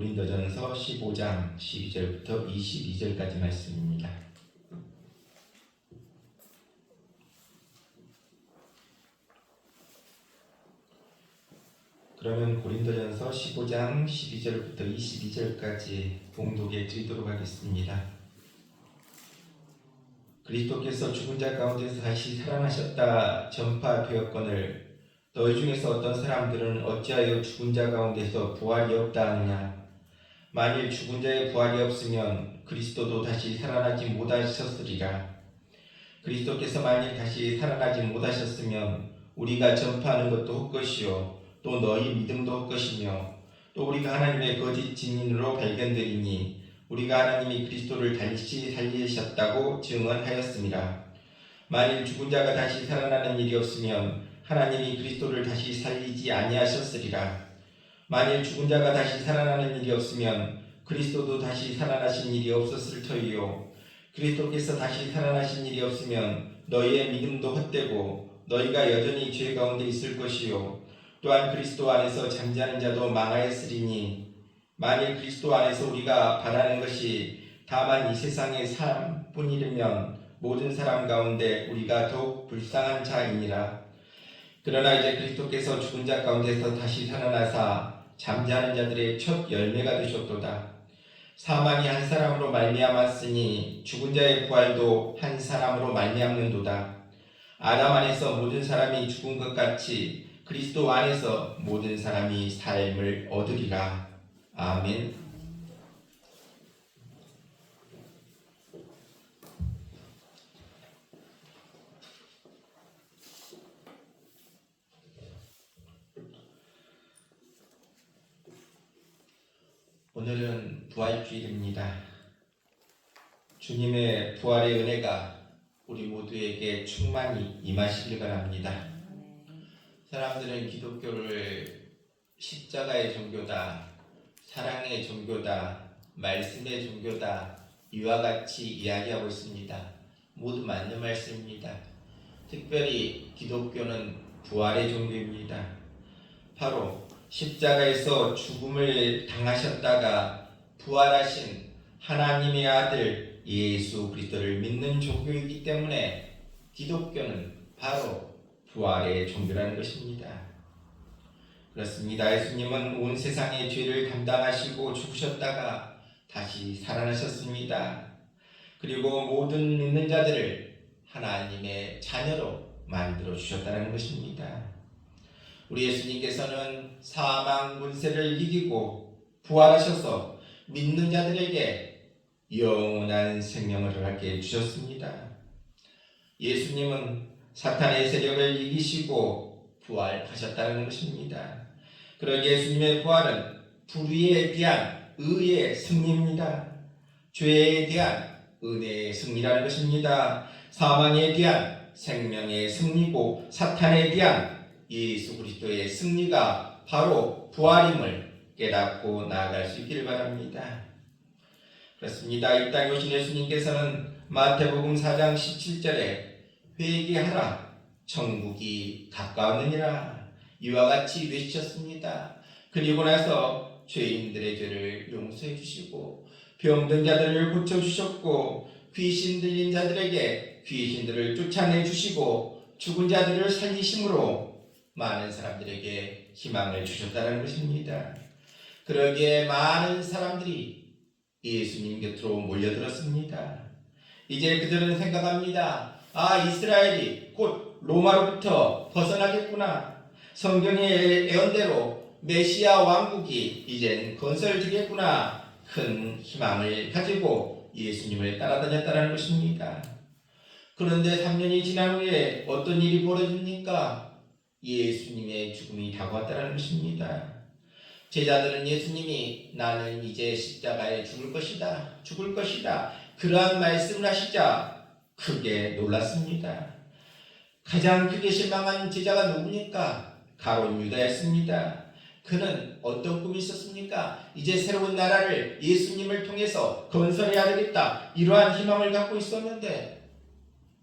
고린도전서 15장 12절부터 22절까지 말씀입니다. 그러면 고린도전서 15장 12절부터 22절까지 봉독해 드리도록 하겠습니다. 그리스도께서 죽은 자 가운데서 다시 살아나셨다 전파되었거늘 너희 중에서 어떤 사람들은 어찌하여 죽은 자 가운데서 부활이 없다 하느냐. 만일 죽은 자의 부활이 없으면 그리스도도 다시 살아나지 못하셨으리라. 그리스도께서 만일 다시 살아나지 못하셨으면 우리가 전파하는 것도 헛것이요 또 너희 믿음도 헛것이며 또 우리가 하나님의 거짓 증인으로 발견되리니 우리가 하나님이 그리스도를 다시 살리셨다고 증언하였습니다. 만일 죽은 자가 다시 살아나는 일이 없으면 하나님이 그리스도를 다시 살리지 아니하셨으리라. 만일 죽은 자가 다시 살아나는 일이 없으면 그리스도도 다시 살아나신 일이 없었을 터이요 그리스도께서 다시 살아나신 일이 없으면 너희의 믿음도 헛되고 너희가 여전히 죄 가운데 있을 것이요 또한 그리스도 안에서 잠자는 자도 망하였으리니 만일 그리스도 안에서 우리가 바라는 것이 다만 이 세상의 삶뿐이면 모든 사람 가운데 우리가 더욱 불쌍한 자이니라. 그러나 이제 그리스도께서 죽은 자 가운데서 다시 살아나사 잠자는 자들의 첫 열매가 되셨도다. 사망이 한 사람으로 말미암았으니 죽은 자의 부활도 한 사람으로 말미암는도다. 아담 안에서 모든 사람이 죽은 것 같이 그리스도 안에서 모든 사람이 삶을 얻으리라. 아멘. 오늘은 부활주일입니다. 주님의 부활의 은혜가 우리 모두에게 충만히 임하시길 바랍니다. 사람들은 기독교를 십자가의 종교다, 사랑의 종교다, 말씀의 종교다 이와 같이 이야기하고 있습니다. 모두 맞는 말씀입니다. 특별히 기독교는 부활의 종교입니다. 바로 십자가에서 죽음을 당하셨다가 부활하신 하나님의 아들 예수 그리스도를 믿는 종교이기 때문에 기독교는 바로 부활의 종교라는 것입니다. 그렇습니다. 예수님은 온 세상의 죄를 담당하시고 죽으셨다가 다시 살아나셨습니다. 그리고 모든 믿는 자들을 하나님의 자녀로 만들어 주셨다는 것입니다. 우리 예수님께서는 사망 문세를 이기고 부활하셔서 믿는 자들에게 영원한 생명을 허락해 주셨습니다. 예수님은 사탄의 세력을 이기시고 부활하셨다는 것입니다. 그러기 예수님의 부활은 불의에 대한 의의 승리입니다. 죄에 대한 은혜의 승리라는 것입니다. 사망에 대한 생명의 승리고 사탄에 대한 예수 그리스도의 승리가 바로 부활임을 깨닫고 나아갈 수 있기를 바랍니다. 그렇습니다. 이 땅에 오신 예수님께서는 마태복음 4장 17절에 회개하라 천국이 가까웠느니라 이와 같이 외치셨습니다. 그리고 나서 죄인들의 죄를 용서해 주시고 병든 자들을 고쳐주셨고 귀신 들린 자들에게 귀신들을 쫓아내 주시고 죽은 자들을 살리심으로 많은 사람들에게 희망을 주셨다는 것입니다. 그러기에 많은 사람들이 예수님 곁으로 몰려들었습니다. 이제 그들은 생각합니다. 이스라엘이 곧 로마로부터 벗어나겠구나. 성경의 예언대로 메시아 왕국이 이젠 건설되겠구나. 큰 희망을 가지고 예수님을 따라다녔다는 것입니다. 그런데 3년이 지난 후에 어떤 일이 벌어집니까? 예수님의 죽음이 다가왔다는 것입니다. 제자들은 예수님이 나는 이제 십자가에 죽을 것이다 그러한 말씀을 하시자 크게 놀랐습니다. 가장 크게 실망한 제자가 누굽니까? 가룟 유다였습니다. 그는 어떤 꿈이 있었습니까? 이제 새로운 나라를 예수님을 통해서 건설해야 되겠다 이러한 희망을 갖고 있었는데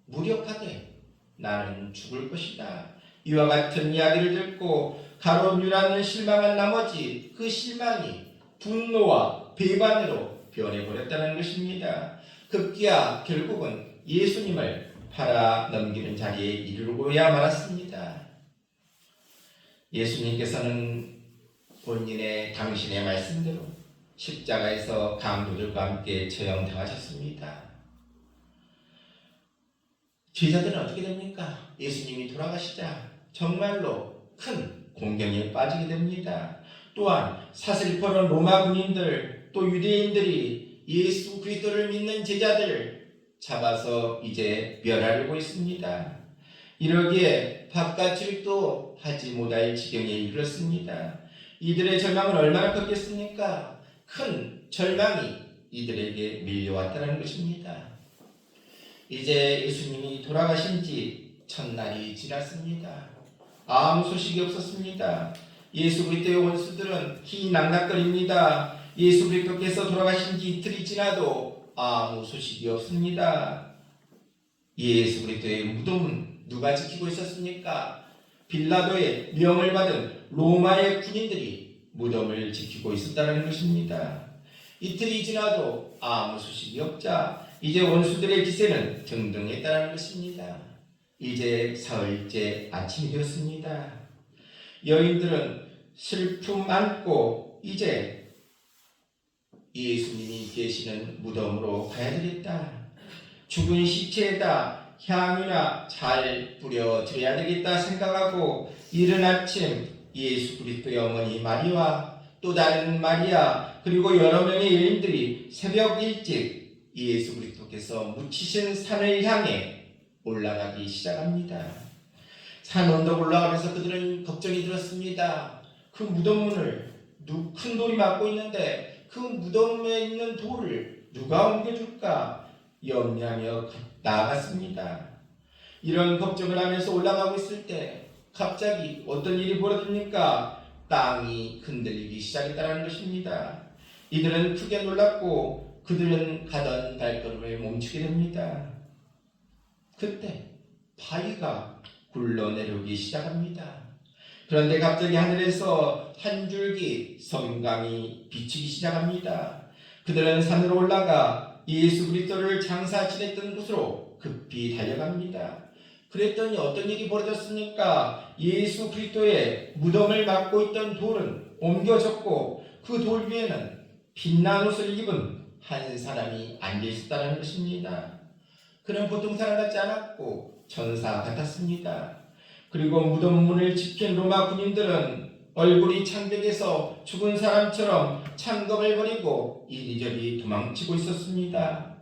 무력하게 나는 죽을 것이다 이와 같은 이야기를 듣고 가룟 유다는 실망한 나머지 그 실망이 분노와 배반으로 변해버렸다는 것입니다. 급기야 결국은 예수님을 팔아 넘기는 자리에 이르고야 말았습니다. 예수님께서는 본인의 당신의 말씀대로 십자가에서 강도들과 함께 처형당하셨습니다. 제자들은 어떻게 됩니까? 예수님이 돌아가시자 정말로 큰 공경에 빠지게 됩니다. 또한 사슬퍼런 로마 군인들 또 유대인들이 예수 그리스도를 믿는 제자들 잡아서 이제 멸하려고 했습니다. 이러기에 바깥 출입도 하지 못할 지경에 이르렀습니다. 이들의 절망은 얼마나 컸겠습니까? 큰 절망이 이들에게 밀려왔다는 것입니다. 이제 예수님이 돌아가신 지 첫날이 지났습니다. 아무 소식이 없었습니다. 예수 그리스도의 원수들은 희낙낙거립니다. 예수 그리스도께서 돌아가신 지 이틀이 지나도 아무 소식이 없습니다. 예수 그리스도의 무덤은 누가 지키고 있었습니까? 빌라도의 명을 받은 로마의 군인들이 무덤을 지키고 있었다는 것입니다. 이틀이 지나도 아무 소식이 없자 이제 원수들의 기세는 등등했다는 것입니다. 이제 사흘째 아침이 되었습니다. 여인들은 슬픔 안고 이제 예수님이 계시는 무덤으로 가야 되겠다. 죽은 시체에다 향유나 잘 뿌려드려야 되겠다 생각하고 이른 아침 예수 그리스도의 어머니 마리아와 또 다른 마리아 그리고 여러 명의 여인들이 새벽 일찍 예수 그리스도께서 묻히신 산을 향해 올라가기 시작합니다. 산 언덕 올라가면서 그들은 걱정이 들었습니다. 그 무덤문을 큰 돌이 막고 있는데 그 무덤에 있는 돌을 누가 옮겨줄까 염려하며 나아갔습니다. 이런 걱정을 하면서 올라가고 있을 때 갑자기 어떤 일이 벌어집니까? 땅이 흔들리기 시작했다는 것입니다. 이들은 크게 놀랐고 그들은 가던 발걸음을 멈추게 됩니다. 그때 바위가 굴러내려오기 시작합니다. 그런데 갑자기 하늘에서 한 줄기 성광이 비치기 시작합니다. 그들은 산으로 올라가 예수 그리스도를 장사 지냈던 곳으로 급히 달려갑니다. 그랬더니 어떤 일이 벌어졌습니까? 예수 그리스도의 무덤을 막고 있던 돌은 옮겨졌고 그 돌 위에는 빛난 옷을 입은 한 사람이 앉아 있었다는 것입니다. 그는 보통 사람 같지 않았고 천사 같았습니다. 그리고 무덤 문을 지킨 로마 군인들은 얼굴이 창백해서 죽은 사람처럼 창검을 버리고 이리저리 도망치고 있었습니다.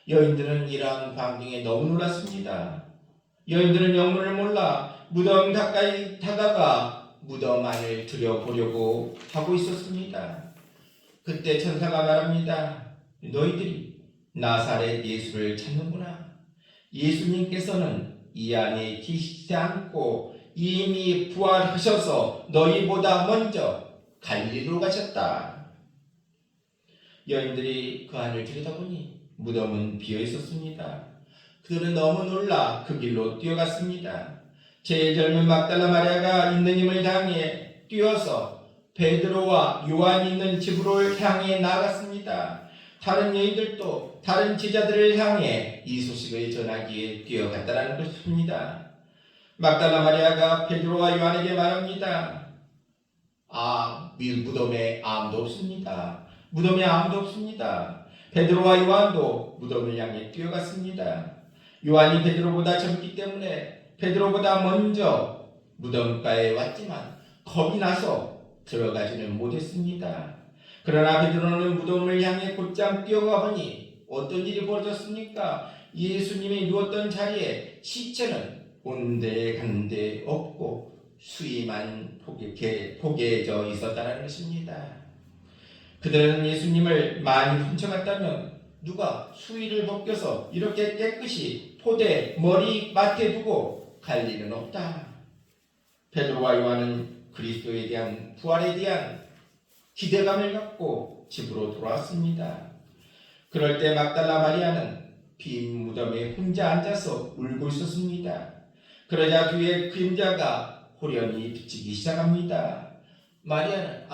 여인들은 이러한 광경에 너무 놀랐습니다. 여인들은 영문을 몰라 무덤 가까이 다가가 무덤 안을 들여보려고 하고 있었습니다. 그때 천사가 말합니다. 너희들이 나사렛 예수를 찾는구나. 예수님께서는 이 안에 계시지 않고 이미 부활하셔서 너희보다 먼저 갈릴리로 가셨다. 여인들이 그 안을 들여다보니 무덤은 비어 있었습니다. 그들은 너무 놀라 그 길로 뛰어갔습니다. 제일 젊은 막달라 마리아가 있는 힘을 다해 뛰어서 베드로와 요한이 있는 집으로 향해 나아갔습니다. 다른 여인들도 다른 제자들을 향해 이 소식을 전하기에 뛰어갔다는 것입니다. 막달라 마리아가 베드로와 요한에게 말합니다. 무덤에 아무도 없습니다. 무덤에 아무도 없습니다. 베드로와 요한도 무덤을 향해 뛰어갔습니다. 요한이 베드로보다 젊기 때문에 베드로보다 먼저 무덤가에 왔지만 겁이 나서 들어가지는 못했습니다. 그러나 베드로는 무덤을 향해 곧장 뛰어가 보니 어떤 일이 벌어졌습니까? 예수님이 누웠던 자리에 시체는 온데간데 없고 수위만 포개져 있었다는 것입니다. 그들은 예수님을 많이 훔쳐갔다면 누가 수위를 벗겨서 이렇게 깨끗이 포대 머리맡에 두고 갈 일은 없다. 베드로와 요한은 그리스도에 대한 부활에 대한 기대감을 갖고 집으로 돌아왔습니다. 그럴 때 막달라 마리아는 빈 무덤에 혼자 앉아서 울고 있었습니다. 그러자 뒤에 그림자가 호련히 비치기 시작합니다. 마리아는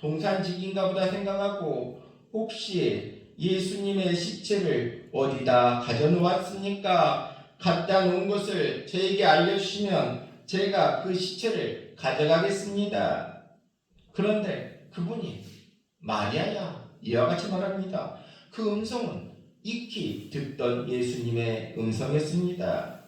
동산지기인가 보다 생각하고 혹시 예수님의 시체를 어디다 가져놓았습니까? 갖다 놓은 것을 저에게 알려주시면 제가 그 시체를 가져가겠습니다. 그런데 그분이 마리아야 이와 같이 말합니다. 그 음성은 익히 듣던 예수님의 음성이었습니다.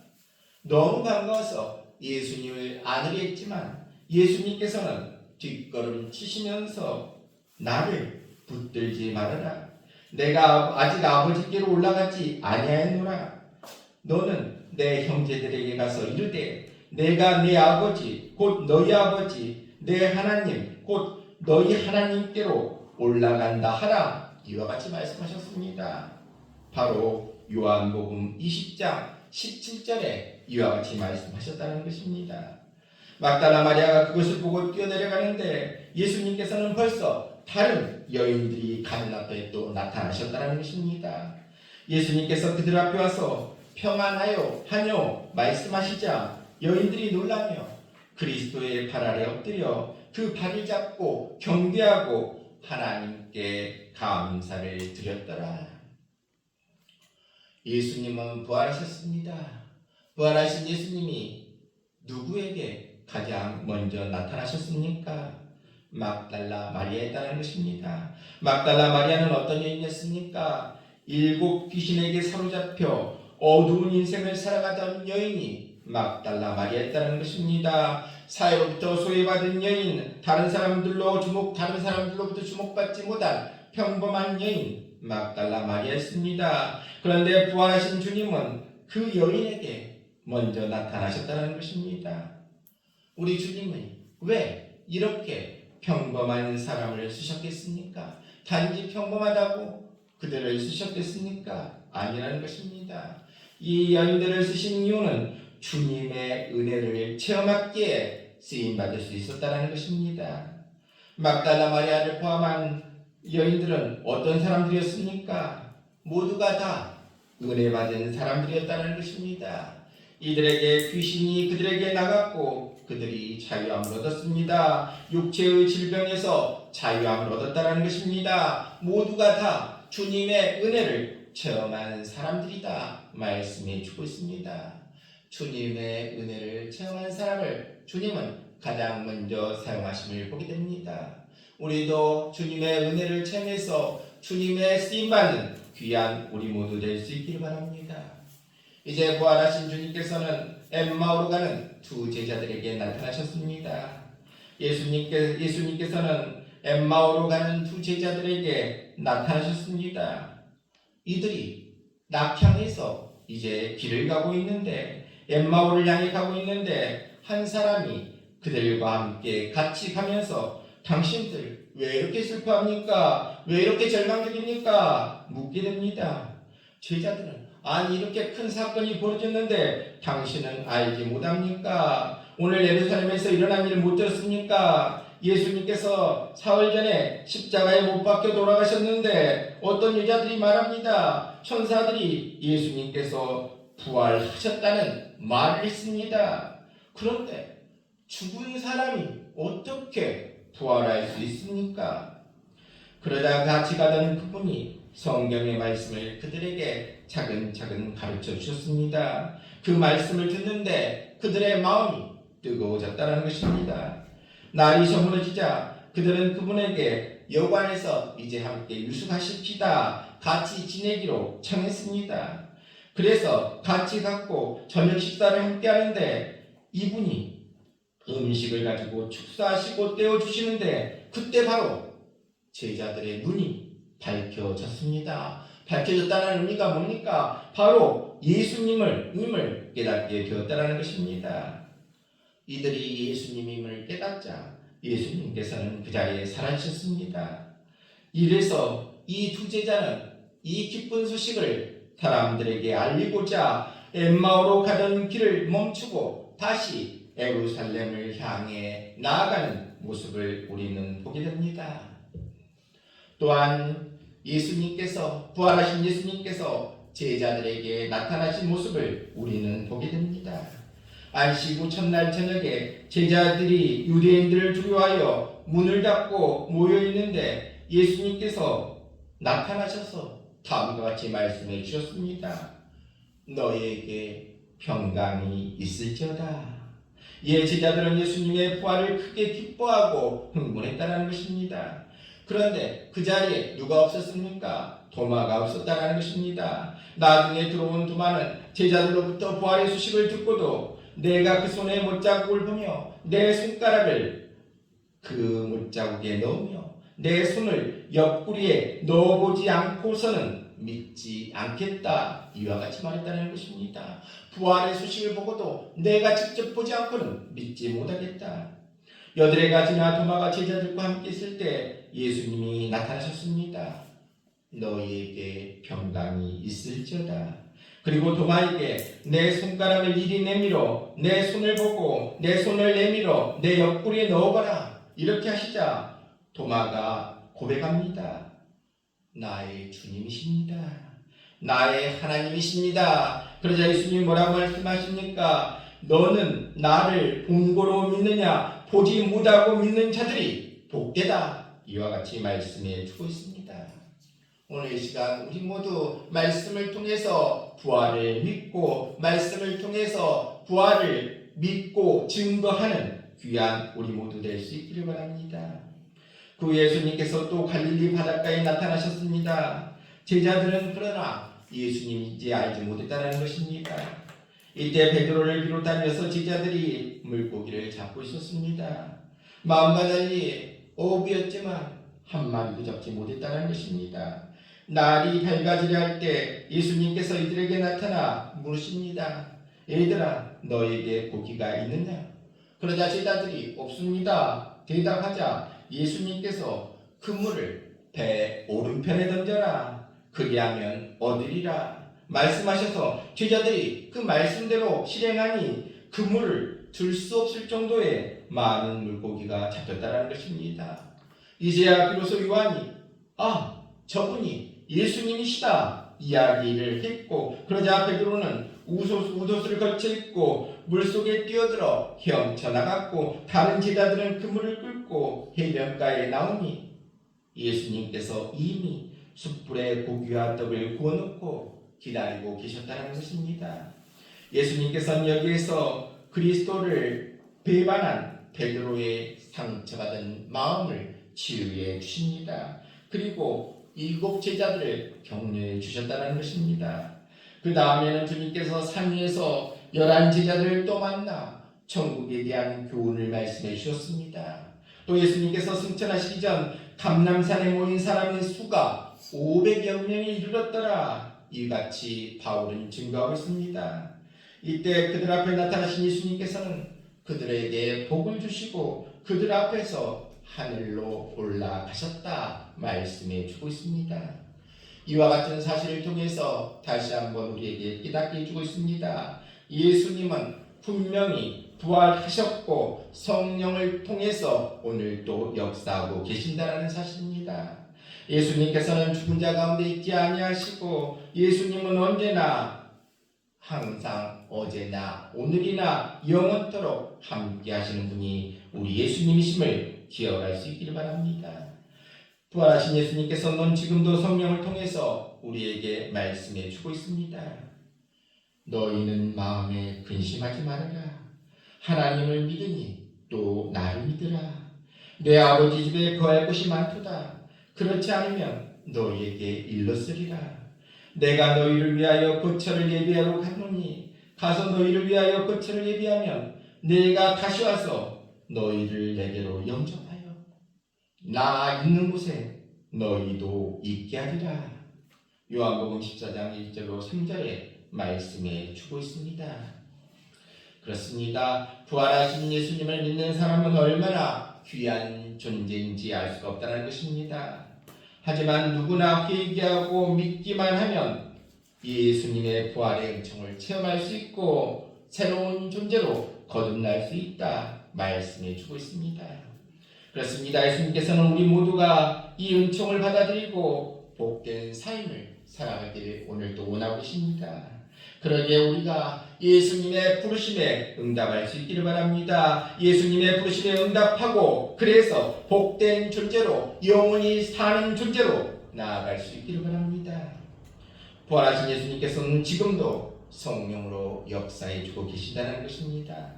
너무 반가워서 예수님을 안으려 했지만 예수님께서는 뒷걸음 치시면서 나를 붙들지 말아라. 내가 아직 아버지께로 올라가지 아니하였노라. 너는 내 형제들에게 가서 이르되 내가 내 아버지 곧 너희 아버지 내 하나님 곧 너희 하나님께로 올라간다 하라. 이와 같이 말씀하셨습니다. 바로 요한복음 20장 17절에 이와 같이 말씀하셨다는 것입니다. 막달라 마리아가 그것을 보고 뛰어내려가는데 예수님께서는 벌써 다른 여인들이 가는 앞에 또 나타나셨다는 것입니다. 예수님께서 그들 앞에 와서 평안하여 하뇨 말씀하시자 여인들이 놀라며 그리스도의 발 아래 엎드려 그 발을 잡고 경배하고 하나님께 감사를 드렸더라. 예수님은 부활하셨습니다. 부활하신 예수님이 누구에게 가장 먼저 나타나셨습니까? 막달라 마리아였다는 것입니다. 막달라 마리아는 어떤 여인이었습니까? 7 귀신에게 사로잡혀 어두운 인생을 살아가던 여인이 막달라 마리아였다는 것입니다. 사회로부터 소외받은 여인, 다른 사람들로부터 주목받지 못한 평범한 여인 막달라 마리아였습니다. 그런데 부활하신 주님은 그 여인에게 먼저 나타나셨다는 것입니다. 우리 주님은 왜 이렇게 평범한 사람을 쓰셨겠습니까? 단지 평범하다고 그들을 쓰셨겠습니까? 아니라는 것입니다. 이 여인들을 쓰신 이유는 주님의 은혜를 체험하기에 쓰임받을 수 있었다는 것입니다. 막달라 마리아를 포함한 여인들은 어떤 사람들이었습니까? 모두가 다 은혜 받은 사람들이었다는 것입니다. 이들에게 귀신이 그들에게 나갔고 그들이 자유함을 얻었습니다. 육체의 질병에서 자유함을 얻었다는 것입니다. 모두가 다 주님의 은혜를 체험한 사람들이다 말씀해 주고 있습니다. 주님의 은혜를 체험한 사람을 주님은 가장 먼저 사용하심을 보게 됩니다. 우리도 주님의 은혜를 체험해서 주님의 쓰임받는 귀한 우리 모두 될 수 있기를 바랍니다. 이제 부활하신 주님께서는 엠마오로 가는 두 제자들에게 나타나셨습니다. 예수님께서는 엠마오로 가는 두 제자들에게 나타나셨습니다. 이들이 낙향해서 이제 길을 가고 있는데 엠마오를 향해 가고 있는데 한 사람이 그들과 함께 같이 가면서 당신들 왜 이렇게 슬퍼합니까? 왜 이렇게 절망적입니까? 묻게 됩니다. 제자들은 아니 이렇게 큰 사건이 벌어졌는데 당신은 알지 못합니까? 오늘 예루살렘에서 일어난 일을 못 들었습니까? 예수님께서 사흘 전에 십자가에 못 박혀 돌아가셨는데 어떤 여자들이 말합니다. 천사들이 예수님께서 부활하셨다는 말을 했습니다. 그런데 죽은 사람이 어떻게 부활할 수 있습니까? 그러다 같이 가던 그분이 성경의 말씀을 그들에게 차근차근 가르쳐 주셨습니다. 그 말씀을 듣는데 그들의 마음이 뜨거워졌다는 것입니다. 날이 저물어지자 그들은 그분에게 여관에서 이제 함께 유숙하십시다. 같이 지내기로 청했습니다. 그래서 같이 갖고 저녁 식사를 함께 하는데 이분이 음식을 가지고 축사하시고 떼어주시는데 그때 바로 제자들의 눈이 밝혀졌습니다. 밝혀졌다는 의미가 뭡니까? 바로 예수님을 깨닫게 되었다는 것입니다. 이들이 예수님임을 깨닫자 예수님께서는 그 자리에 사라지셨습니다. 이래서 이 두 제자는 이 기쁜 소식을 사람들에게 알리고자 엠마오로 가던 길을 멈추고 다시 예루살렘을 향해 나아가는 모습을 우리는 보게 됩니다. 또한 부활하신 예수님께서 제자들에게 나타나신 모습을 우리는 보게 됩니다. 안식 후 첫날 저녁에 제자들이 유대인들을 두려워하여 문을 닫고 모여 있는데 예수님께서 나타나셔서 다음과 같이 말씀해 주셨습니다. 너희에게 평강이 있을지어다. 이에 제자들은 예수님의 부활을 크게 기뻐하고 흥분했다는 것입니다. 그런데 그 자리에 누가 없었습니까? 도마가 없었다는 것입니다. 나중에 들어온 도마는 제자들로부터 부활의 소식을 듣고도 내가 그 손에 못자국을 보며 내 손가락을 그 못자국에 넣으며 내 손을 옆구리에 넣어보지 않고서는 믿지 않겠다. 이와 같이 말했다는 것입니다. 부활의 소식을 보고도 내가 직접 보지 않고는 믿지 못하겠다. 여드레가 지나 도마가 제자들과 함께 있을 때 예수님이 나타나셨습니다. 너희에게 평강이 있을지어다. 그리고 도마에게 내 손가락을 이리 내밀어 내 손을 보고 내 손을 내밀어 내 옆구리에 넣어봐라. 이렇게 하시자 도마가 고백합니다. 나의 주님이십니다. 나의 하나님이십니다. 그러자 예수님이 뭐라고 말씀하십니까? 너는 나를 본고로 믿느냐? 보지 못하고 믿는 자들이 복되다. 이와 같이 말씀해 주고 있습니다. 오늘 이 시간 우리 모두 말씀을 통해서 부활을 믿고 말씀을 통해서 부활을 믿고 증거하는 귀한 우리 모두 될 수 있기를 바랍니다. 그 예수님께서 또 갈릴리 바닷가에 나타나셨습니다. 제자들은 그러나 예수님인지 알지 못했다는 것입니다. 이때 베드로를 비롯한 6 제자들이 물고기를 잡고 있었습니다. 마음과 달리 어업이었지만 한 마리도 잡지 못했다는 것입니다. 날이 밝아지려 할 때 예수님께서 이들에게 나타나 물으십니다. 얘들아, 너에게 고기가 있느냐? 그러자 제자들이 없습니다. 대답하자 예수님께서 그물을 배 오른편에 던져라. 그리하면 얻으리라. 말씀하셔서 제자들이 그 말씀대로 실행하니 그물을 들 수 없을 정도의 많은 물고기가 잡혔다는 것입니다. 이제야 비로소 요한이 저분이 예수님이시다 이야기를 했고, 그러자 베드로는 우도수를 걸쳐 입고 물속에 뛰어들어 헤엄쳐 나갔고, 다른 제자들은 그물을 끌고 해변가에 나오니 예수님께서 이미 숯불에 고기와 떡을 구워놓고 기다리고 계셨다는 것입니다. 예수님께서는 여기에서 그리스도를 배반한 베드로의 상처받은 마음을 치유해 주십니다. 그리고 7 제자들을 격려해 주셨다는 것입니다. 그 다음에는 주님께서 산 위에서 11 제자들을 또 만나 천국에 대한 교훈을 말씀해 주셨습니다. 또 예수님께서 승천하시기 전 감람산에 모인 사람의 수가 500여 명에 이르렀더라. 이같이 바울은 증거하고 있습니다. 이때 그들 앞에 나타나신 예수님께서는 그들에게 복을 주시고 그들 앞에서 하늘로 올라가셨다 말씀해 주고 있습니다. 이와 같은 사실을 통해서 다시 한번 우리에게 깨닫게 해주고 있습니다. 예수님은 분명히 부활하셨고 성령을 통해서 오늘도 역사하고 계신다는 사실입니다. 예수님께서는 죽은 자 가운데 있지 아니하시고 예수님은 언제나 항상 어제나 오늘이나 영원토록 함께 하시는 분이 우리 예수님이심을 기억할 수 있기를 바랍니다. 부활하신 예수님께서는 지금도 성령을 통해서 우리에게 말씀해 주고 있습니다. 너희는 마음에 근심하지 말아라. 하나님을 믿으니 또 나를 믿으라. 내 아버지 집에 거할 곳이 많도다. 그렇지 않으면 너희에게 일렀으리라. 내가 너희를 위하여 거처를 예비하러 가노니 가서 너희를 위하여 거처를 예비하면 내가 다시 와서 너희를 내게로 영접하여 나 있는 곳에 너희도 있게 하리라. 요한복음 14장 1절로 3절에 말씀해 주고 있습니다. 그렇습니다. 부활하신 예수님을 믿는 사람은 얼마나 귀한 존재인지 알 수가 없다는 것입니다. 하지만 누구나 회개하고 믿기만 하면 예수님의 부활의 은총을 체험할 수 있고 새로운 존재로 거듭날 수 있다 말씀해 주고 있습니다. 그렇습니다. 예수님께서는 우리 모두가 이 은총을 받아들이고 복된 삶을 살아가기를 오늘도 원하고 계십니다. 그러기에 우리가 예수님의 부르심에 응답할 수 있기를 바랍니다. 예수님의 부르심에 응답하고 그래서 복된 존재로 영원히 사는 존재로 나아갈 수 있기를 바랍니다. 부활하신 예수님께서는 지금도 성령으로 역사해주고 계시다는 것입니다.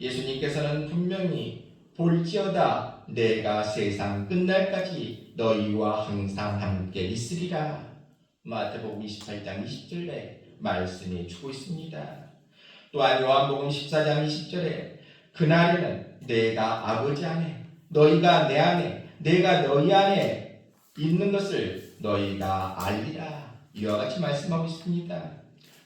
예수님께서는 분명히 볼지어다 내가 세상 끝날까지 너희와 항상 함께 있으리라. 마태복음 28장 20절에 말씀해 주고 있습니다. 또한 요한복음 14장 20절에 그날에는 내가 아버지 안에 너희가 내 안에 내가 너희 안에 있는 것을 너희가 알리라. 이와 같이 말씀하고 있습니다.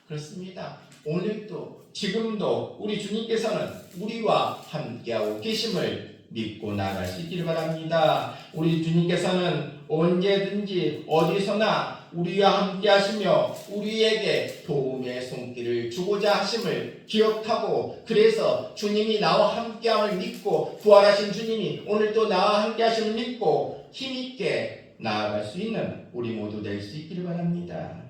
그렇습니다. 오늘도 지금도 우리 주님께서는 우리와 함께하고 계심을 믿고 나아갈 수 있기를 바랍니다. 우리 주님께서는 언제든지 어디서나 우리와 함께 하시며 우리에게 도움의 손길을 주고자 하심을 기억하고 그래서 주님이 나와 함께함을 믿고 부활하신 주님이 오늘도 나와 함께 하심을 믿고 힘있게 나아갈 수 있는 우리 모두 될 수 있기를 바랍니다.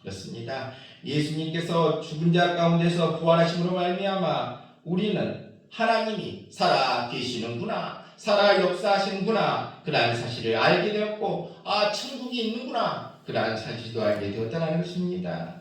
그렇습니다. 예수님께서 죽은 자 가운데서 부활하심으로 말미암아 우리는 하나님이 살아 계시는구나, 살아 역사하시는구나 그러한 사실을 알게 되었고 천국이 있는구나 그러한 사실도 알게 되었다는 것입니다.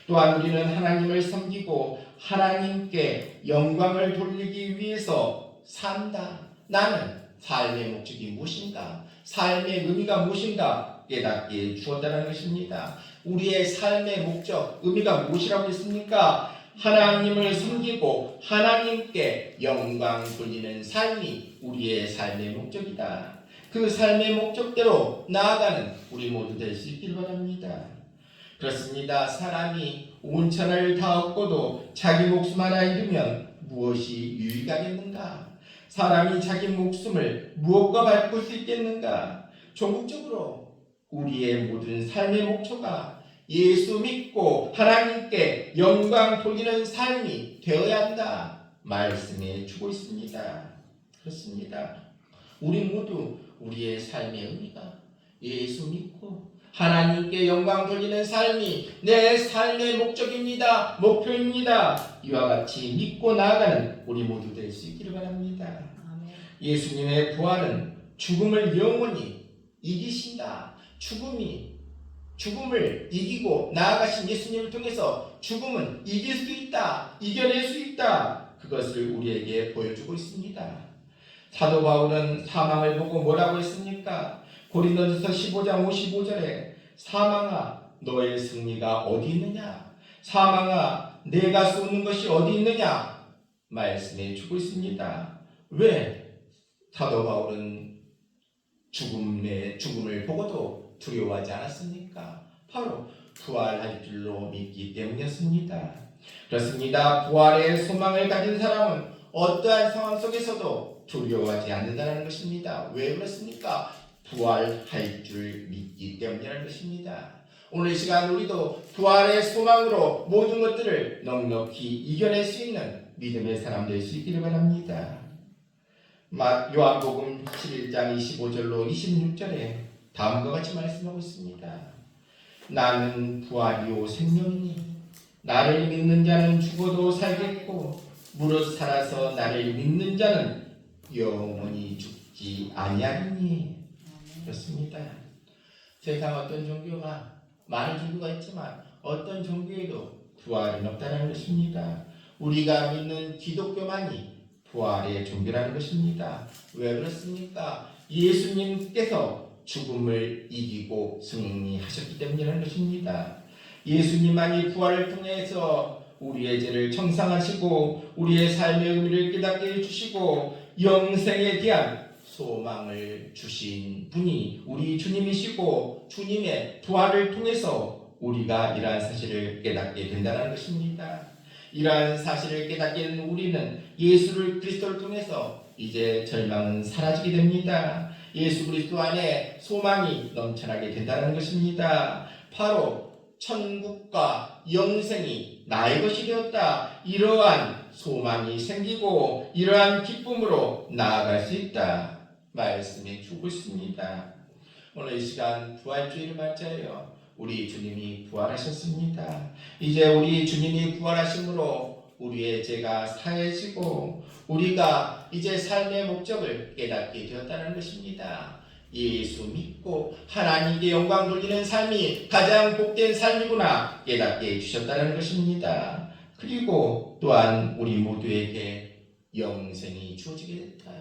또한 우리는 하나님을 섬기고 하나님께 영광을 돌리기 위해서 산다. 나는 삶의 목적이 무엇인가, 삶의 의미가 무엇인가 깨닫게 주었다는 것입니다. 우리의 삶의 목적, 의미가 무엇이라고 했습니까? 하나님을 섬기고 하나님께 영광 돌리는 삶이 우리의 삶의 목적이다. 그 삶의 목적대로 나아가는 우리 모두 될 수 있길 바랍니다. 그렇습니다. 사람이 온 천하를 다 얻고도 자기 목숨 하나 잃으면 무엇이 유익하겠는가? 사람이 자기 목숨을 무엇과 바꿀 수 있겠는가? 종국적으로 우리의 모든 삶의 목표가 예수 믿고 하나님께 영광 돌리는 삶이 되어야 한다 말씀해 주고 있습니다. 그렇습니다. 우리 모두 우리의 삶의 의미가 예수 믿고 하나님께 영광 돌리는 삶이 내 삶의 목적입니다. 목표입니다. 이와 같이 믿고 나아가는 우리 모두 될 수 있기를 바랍니다. 예수님의 부활은 죽음을 영원히 이기신다. 죽음을 이기고 나아가신 예수님을 통해서 죽음은 이길 수 있다. 이겨낼 수 있다. 그것을 우리에게 보여주고 있습니다. 사도 바울은 사망을 보고 뭐라고 했습니까? 고린도전서 15장 55절에 사망아 너의 승리가 어디 있느냐? 사망아 내가 쏘는 것이 어디 있느냐? 말씀해 주고 있습니다. 왜 사도 바울은 죽음을 보고도 두려워하지 않았습니까? 바로 부활할 줄로 믿기 때문이었습니다. 그렇습니다. 부활의 소망을 가진 사람은 어떠한 상황 속에서도 두려워하지 않는다는 것입니다. 왜 그렇습니까? 부활할 줄 믿기 때문이라는 것입니다. 오늘 이 시간 우리도 부활의 소망으로 모든 것들을 넉넉히 이겨낼 수 있는 믿음의 사람 될 수 있기를 바랍니다. 요한복음 11장 25절로 26절에 다음과 같이 말씀하고 있습니다. 나는 부활이요 생명이니 나를 믿는 자는 죽어도 살겠고 무릇 살아서 나를 믿는 자는 영원히 죽지 아니하리니. 그렇습니다. 세상 어떤 종교가 많은 종교가 있지만 어떤 종교에도 부활은 없다는 것입니다. 우리가 믿는 기독교만이 부활의 종교라는 것입니다. 왜 그렇습니까? 예수님께서 죽음을 이기고 승리하셨기 때문이라는 것입니다. 예수님만이 부활을 통해서 우리의 죄를 청산하시고 우리의 삶의 의미를 깨닫게 해주시고 영생에 대한 소망을 주신 분이 우리 주님이시고 주님의 부활을 통해서 우리가 이러한 사실을 깨닫게 된다는 것입니다. 이러한 사실을 깨닫게 된 우리는 예수를 그리스도를 통해서 이제 절망은 사라지게 됩니다. 예수 그리스도 안에 소망이 넘쳐나게 된다는 것입니다. 바로 천국과 영생이 나의 것이 되었다. 이러한 소망이 생기고 이러한 기쁨으로 나아갈 수 있다 말씀해 주고 있습니다. 오늘 이 시간 부활주의를 맞이하여 우리 주님이 부활하셨습니다. 이제 우리 주님이 부활하심으로 우리의 죄가 사해지고 우리가 이제 삶의 목적을 깨닫게 되었다는 것입니다. 예수 믿고 하나님께 영광 돌리는 삶이 가장 복된 삶이구나 깨닫게 해주셨다는 것입니다. 그리고 또한 우리 모두에게 영생이 주어지게 됐다.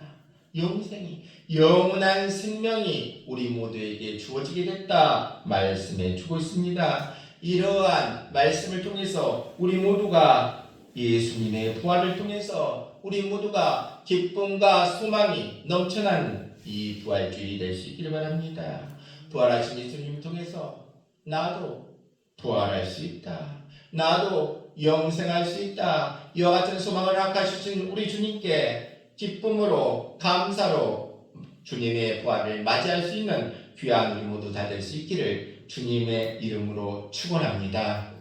영생이, 영원한 생명이 우리 모두에게 주어지게 됐다 말씀해 주고 있습니다. 이러한 말씀을 통해서 우리 모두가 예수님의 부활을 통해서 우리 모두가 기쁨과 소망이 넘쳐나는 이 부활주일이 될 수 있기를 바랍니다. 부활하신 예수님을 통해서 나도 부활할 수 있다. 나도 영생할 수 있다. 이와 같은 소망을 허락하신 우리 주님께 기쁨으로 감사로 주님의 부활을 맞이할 수 있는 귀한 우리 모두 다 될 수 있기를 주님의 이름으로 축원합니다.